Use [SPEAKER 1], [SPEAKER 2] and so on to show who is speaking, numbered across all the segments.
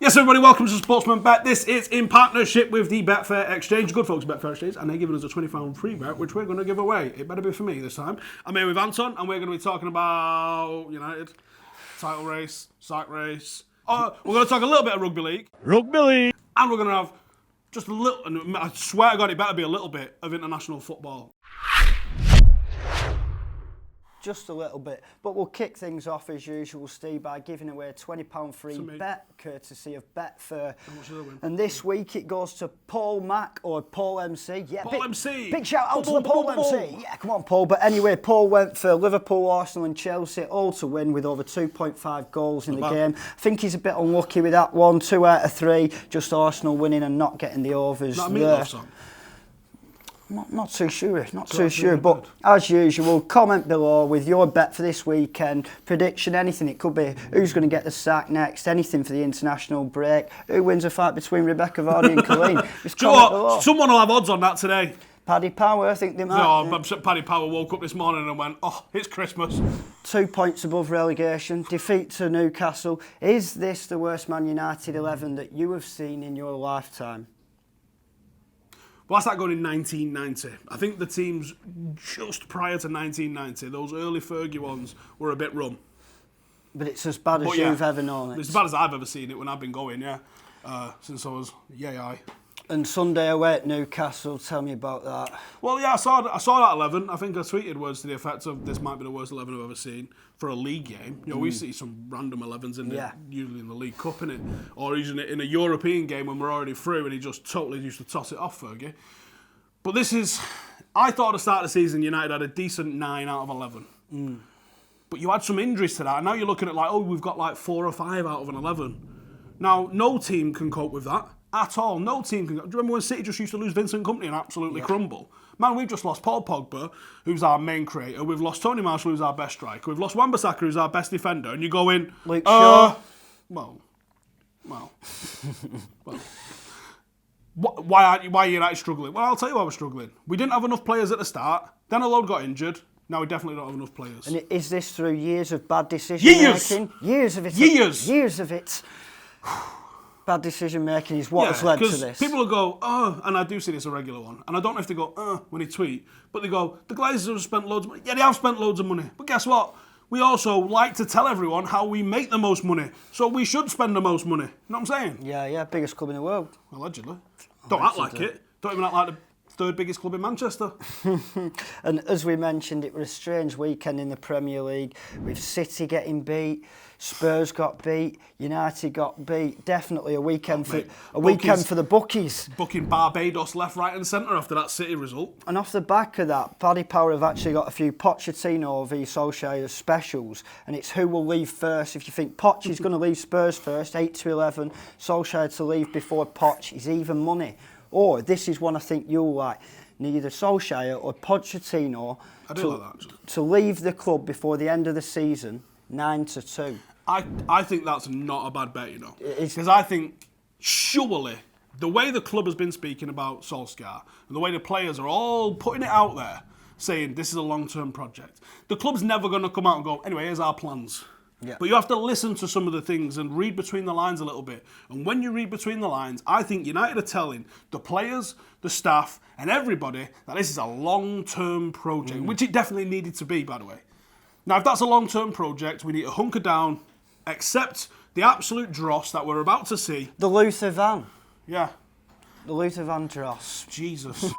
[SPEAKER 1] Yes, everybody, welcome to Sportsman Bet. This is in partnership with the Betfair Exchange. Good folks, Betfair Exchange, and they're giving us a £20 free bet, which we're going to give away. It better be for me this time. I'm here with Anton, and we're going to be talking about United, title race, sack race. We're going to talk a little bit of rugby league.
[SPEAKER 2] Rugby league.
[SPEAKER 1] And we're going to have just a little, and I swear to God, it better be a little bit of international football.
[SPEAKER 3] Just a little bit, but we'll kick things off as usual, Steve, by giving away a £20 free bet courtesy of Betfair. And this week it goes to Paul Mack or Paul MC. Yeah,
[SPEAKER 1] Paul MC.
[SPEAKER 3] Big shout out to the Paul MC. Yeah, come on, Paul. But anyway, Paul went for Liverpool, Arsenal, and Chelsea all to win with over 2.5 goals in the game. I think he's a bit unlucky with that one. 2 out of 3, just Arsenal winning and not getting the overs.
[SPEAKER 1] Not a meatloaf song.
[SPEAKER 3] Not too sure, but as usual, comment below with your bet for this weekend, prediction, anything. It could be who's going to get the sack next, anything for the international break, who wins a fight between Rebecca Vardy and Colleen. Just comment below.
[SPEAKER 1] Someone will have odds on that today.
[SPEAKER 3] Paddy Power, I think they might.
[SPEAKER 1] No, Paddy Power woke up this morning and went, oh, it's Christmas.
[SPEAKER 3] 2 points above relegation, defeat to Newcastle. Is this the worst Man United 11 that you have seen in your lifetime?
[SPEAKER 1] Well, that's that going in 1990. I think the teams just prior to 1990, those early Fergie ones, were a bit rum.
[SPEAKER 3] But it's as bad as you've ever known it.
[SPEAKER 1] It's as bad as I've ever seen it when I've been going, since I was yay.
[SPEAKER 3] And Sunday away at Newcastle, tell me about that.
[SPEAKER 1] Well, yeah, I saw that 11. I think I tweeted words to the effect of this might be the worst 11 I've ever seen for a league game. You know, we see some random 11s usually in the League Cup, innit? Or usually in a European game when we're already through and he just totally used to toss it off, Fergie. But I thought at the start of the season United had a decent 9 out of 11. But you had some injuries to that, and now you're looking at we've got like 4 or 5 out of an 11. Now, no team can cope with that. At all, no team can. Do you remember when City just used to lose Vincent Kompany and absolutely crumble? Man, we've just lost Paul Pogba, who's our main creator. We've lost Tony Marshall, who's our best striker. We've lost Wan-Bissaka, who's our best defender. And you go in,
[SPEAKER 3] Luke Shaw.
[SPEAKER 1] Well. Why are United struggling? Well, I'll tell you why we're struggling. We didn't have enough players at the start. Then a load got injured. Now we definitely don't have enough players.
[SPEAKER 3] And is this through years of bad decision making? Years of it. Years of it. Bad decision making is what has led to this.
[SPEAKER 1] People will go, and I do see this a regular one, and I don't know if they go, when they tweet, but they go, the Glazers have spent loads of money. Yeah, they have spent loads of money. But guess what? We also like to tell everyone how we make the most money. So we should spend the most money. You know what I'm saying?
[SPEAKER 3] Yeah, biggest club in the world.
[SPEAKER 1] Allegedly. Don't act like it. Don't even act like the third biggest club in Manchester.
[SPEAKER 3] And as we mentioned, it was a strange weekend in the Premier League with City getting beat, Spurs got beat, United got beat. Definitely a weekend for the bookies.
[SPEAKER 1] Booking Barbados left, right and centre after that City result.
[SPEAKER 3] And off the back of that, Paddy Power have actually got a few Pochettino v Solskjaer specials, and it's who will leave first. If you think Poch is going to leave Spurs first, 8-11, Solskjaer to leave before Poch is even money. Or this is one I think you'll like. Neither Solskjaer or Pochettino to leave the club before the end of the season, 9-2.
[SPEAKER 1] I think that's not a bad bet, you know. Because I think surely the way the club has been speaking about Solskjaer and the way the players are all putting it out there, saying this is a long-term project, the club's never going to come out and go, anyway, here's our plans. Yeah. But you have to listen to some of the things and read between the lines a little bit. And when you read between the lines, I think United are telling the players, the staff, and everybody that this is a long-term project, which it definitely needed to be, by the way. Now, if that's a long-term project, we need to hunker down, accept the absolute dross that we're about to see.
[SPEAKER 3] The Luther van.
[SPEAKER 1] Yeah.
[SPEAKER 3] The Luther van dross.
[SPEAKER 1] Jesus.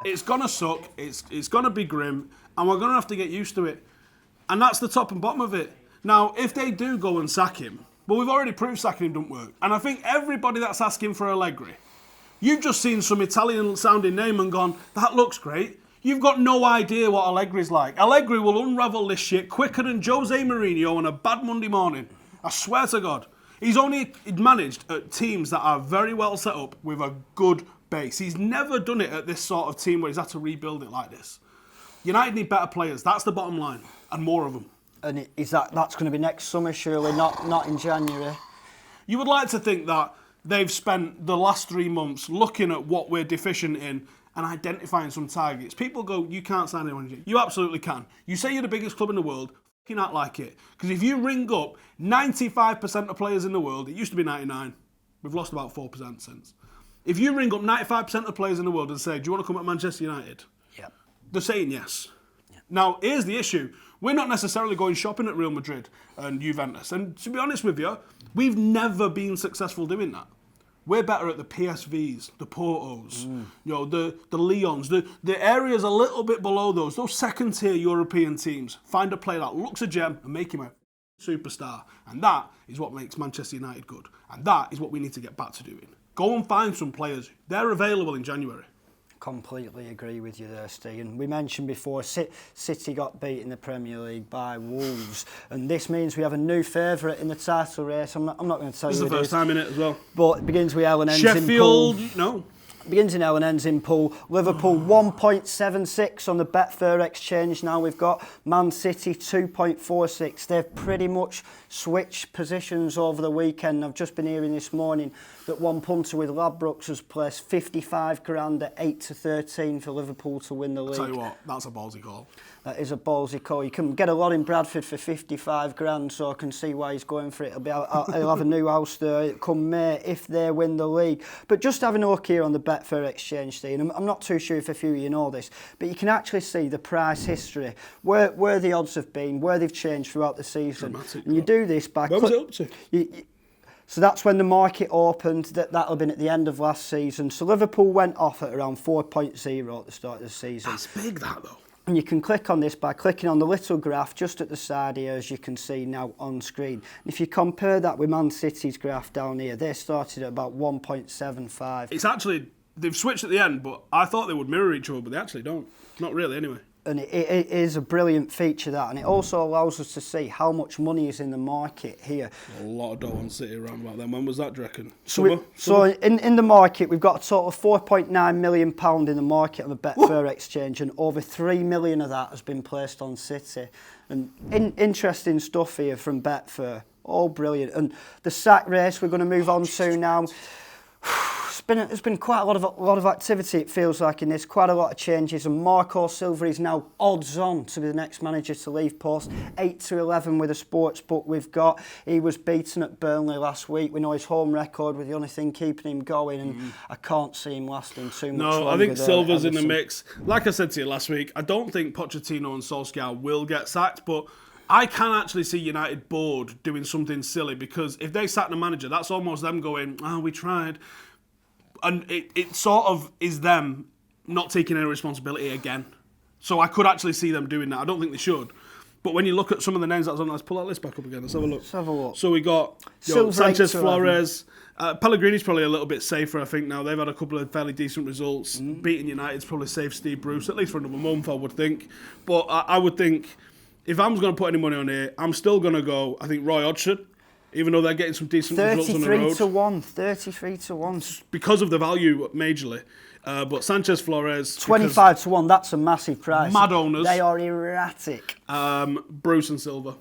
[SPEAKER 1] It's going to suck, it's going to be grim, and we're going to have to get used to it. And that's the top and bottom of it. Now, if they do go and sack him, well, we've already proved sacking him don't work. And I think everybody that's asking for Allegri, you've just seen some Italian-sounding name and gone, that looks great. You've got no idea what Allegri's like. Allegri will unravel this shit quicker than Jose Mourinho on a bad Monday morning. I swear to God. He's only managed at teams that are very well set up with a good base. He's never done it at this sort of team where he's had to rebuild it like this. United need better players. That's the bottom line. And more of them.
[SPEAKER 3] And that's going to be next summer, surely, not in January.
[SPEAKER 1] You would like to think that they've spent the last 3 months looking at what we're deficient in and identifying some targets. People go, you can't sign anyone. You absolutely can. You say you're the biggest club in the world, fucking act like it. Because if you ring up 95% of players in the world, it used to be 99. We've lost about 4% since. If you ring up 95% of players in the world and say, do you want to come at Manchester United?
[SPEAKER 3] Yeah.
[SPEAKER 1] They're saying yes. Yeah. Now, here's the issue. We're not necessarily going shopping at Real Madrid and Juventus. And to be honest with you, we've never been successful doing that. We're better at the PSVs, the Portos, the Lyons, the areas a little bit below those second-tier European teams. Find a player that looks a gem and make him a superstar. And that is what makes Manchester United good. And that is what we need to get back to doing. Go and find some players. They're available in January.
[SPEAKER 3] Completely agree with you there, Steve. We mentioned before, City got beat in the Premier League by Wolves, and this means we have a new favourite in the title race. I'm not going to tell you.
[SPEAKER 1] This is the first time in it as well.
[SPEAKER 3] But it begins with L and ends
[SPEAKER 1] Sheffield,
[SPEAKER 3] in pool.
[SPEAKER 1] no.
[SPEAKER 3] Begins in L and ends in pool. Liverpool 1.76 on the Betfair Exchange. Now we've got Man City 2.46. They've pretty much switched positions over the weekend. I've just been hearing this morning that one punter with Ladbrokes has placed 55 grand at 8-13 for Liverpool to win the league.
[SPEAKER 1] I'll tell you what, that's a ballsy call.
[SPEAKER 3] That is a ballsy call. You can get a lot in Bradford for 55 grand, so I can see why he's going for it. He'll have a new house there come May if they win the league. But just having a look here on the Betfair Exchange, Steve, I'm not too sure if a few of you know this, but you can actually see the price history, where the odds have been, where they've changed throughout the season.
[SPEAKER 1] Dramatic,
[SPEAKER 3] and you do this by...
[SPEAKER 1] Where was it up to?
[SPEAKER 3] So that's when the market opened. That'll have been at the end of last season. So Liverpool went off at around 4.0 at the start of the season.
[SPEAKER 1] That's big, that, though.
[SPEAKER 3] And you can click on this by clicking on the little graph just at the side here, as you can see now on screen. And if you compare that with Man City's graph down here, they started at about 1.75.
[SPEAKER 1] It's actually, they've switched at the end, but I thought they would mirror each other, but they actually don't. Not really, anyway.
[SPEAKER 3] And it is a brilliant feature, that, and it also allows us to see how much money is in the market here.
[SPEAKER 1] A lot of dough on City around about then. When was that, do you reckon?
[SPEAKER 3] So in the market, we've got a total of £4.9 million in the market on the Betfair Exchange, and over 3 million of that has been placed on City. And interesting stuff here from Betfair. All brilliant. And the sack race we're going to move on to now. There's been quite a lot of activity, it feels like, in this, quite a lot of changes, and Marco Silva is now odds on to be the next manager to leave post. 8-11 with a sports book we've got. He was beaten at Burnley last week. We know his home record was the only thing keeping him going, and I can't see him lasting too much longer.
[SPEAKER 1] No, I think Silva's in the mix. Like I said to you last week, I don't think Pochettino and Solskjaer will get sacked, but I can actually see United board doing something silly, because if they sack the manager, that's almost them going, we tried. And it sort of is them not taking any responsibility again. So I could actually see them doing that. I don't think they should. But when you look at some of the names that's on, let's pull that list back up again. Let's have a look.
[SPEAKER 3] Let's have a look.
[SPEAKER 1] So we got Sanchez, Flores. Pellegrini's probably a little bit safer, I think, now. They've had a couple of fairly decent results. Beating United's probably saved Steve Bruce, at least for another month, I would think. But I would think, if I'm going to put any money on here, I'm still going to go, I think, Roy Hodgson. Even though they're getting some decent results on the road.
[SPEAKER 3] 33-1.
[SPEAKER 1] Because of the value, majorly. But Sanchez, Flores...
[SPEAKER 3] 25-1, that's a massive price.
[SPEAKER 1] Mad owners.
[SPEAKER 3] They are erratic.
[SPEAKER 1] Bruce and Silva.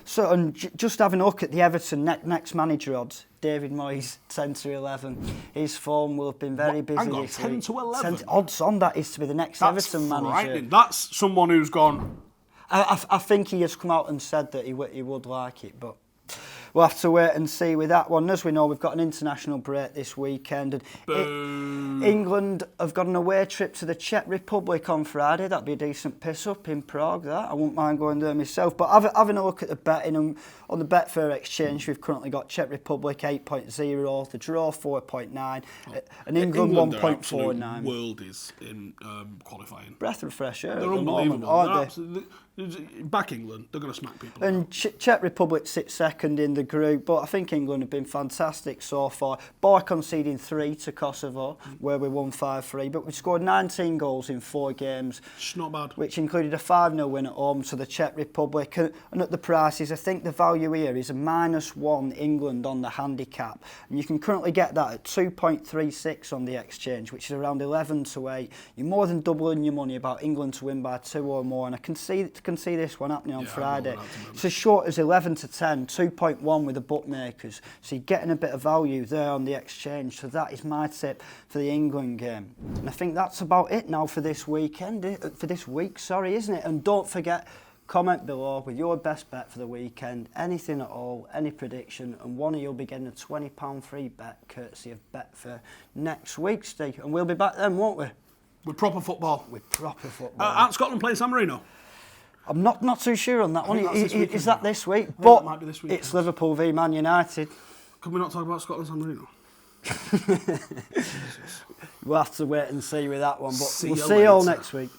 [SPEAKER 3] So, and just having a look at the Everton next manager odds, David Moyes, 10-11. His form will have been very busy this week.
[SPEAKER 1] 10-11?
[SPEAKER 3] Odds on that is to be the next Everton manager.
[SPEAKER 1] That's someone who's gone...
[SPEAKER 3] I think he has come out and said that he would like it, but... We'll have to wait and see with that one. As we know, we've got an international break this weekend. And England have got an away trip to the Czech Republic on Friday. That'd be a decent piss-up in Prague, that. I wouldn't mind going there myself. But having a look at the betting, on the Betfair Exchange, we've currently got Czech Republic 8.0, the draw 4.9, and England 1.49.
[SPEAKER 1] Worldies in qualifying.
[SPEAKER 3] Breath of fresh air.
[SPEAKER 1] They're unbelievable. Aren't they? Back England, they're going to smack people.
[SPEAKER 3] And Czech Republic sits second in the group, but I think England have been fantastic so far. By conceding 3 to Kosovo, where we won 5-3, but we scored 19 goals in 4 games.
[SPEAKER 1] It's not bad.
[SPEAKER 3] Which included a 5-0 win at home to the Czech Republic. And at the prices, I think the value here is a -1 England on the handicap. And you can currently get that at 2.36 on the exchange, which is around 11-8. You're more than doubling your money about England to win by 2 or more, and I can see this one happening on Friday. It's as short as 11-10, 2.1 with the bookmakers. So you're getting a bit of value there on the exchange. So that is my tip for the England game. And I think that's about it now for this weekend, for this week, sorry, isn't it? And don't forget, Comment below with your best bet for the weekend, anything at all, any prediction, and one of you'll be getting a £20 free bet courtesy of Betfair next week, Steve. And we'll be back then, won't we?
[SPEAKER 1] With proper football.
[SPEAKER 3] With proper football.
[SPEAKER 1] Aren't Scotland playing San Marino?
[SPEAKER 3] I'm not too sure on that one. Is that this week?
[SPEAKER 1] But might be this week.
[SPEAKER 3] It's Liverpool v Man United.
[SPEAKER 1] Can we not talk about Scotland San Marino?
[SPEAKER 3] We'll have to wait and see with that one. But we'll see you
[SPEAKER 1] later.
[SPEAKER 3] all next week.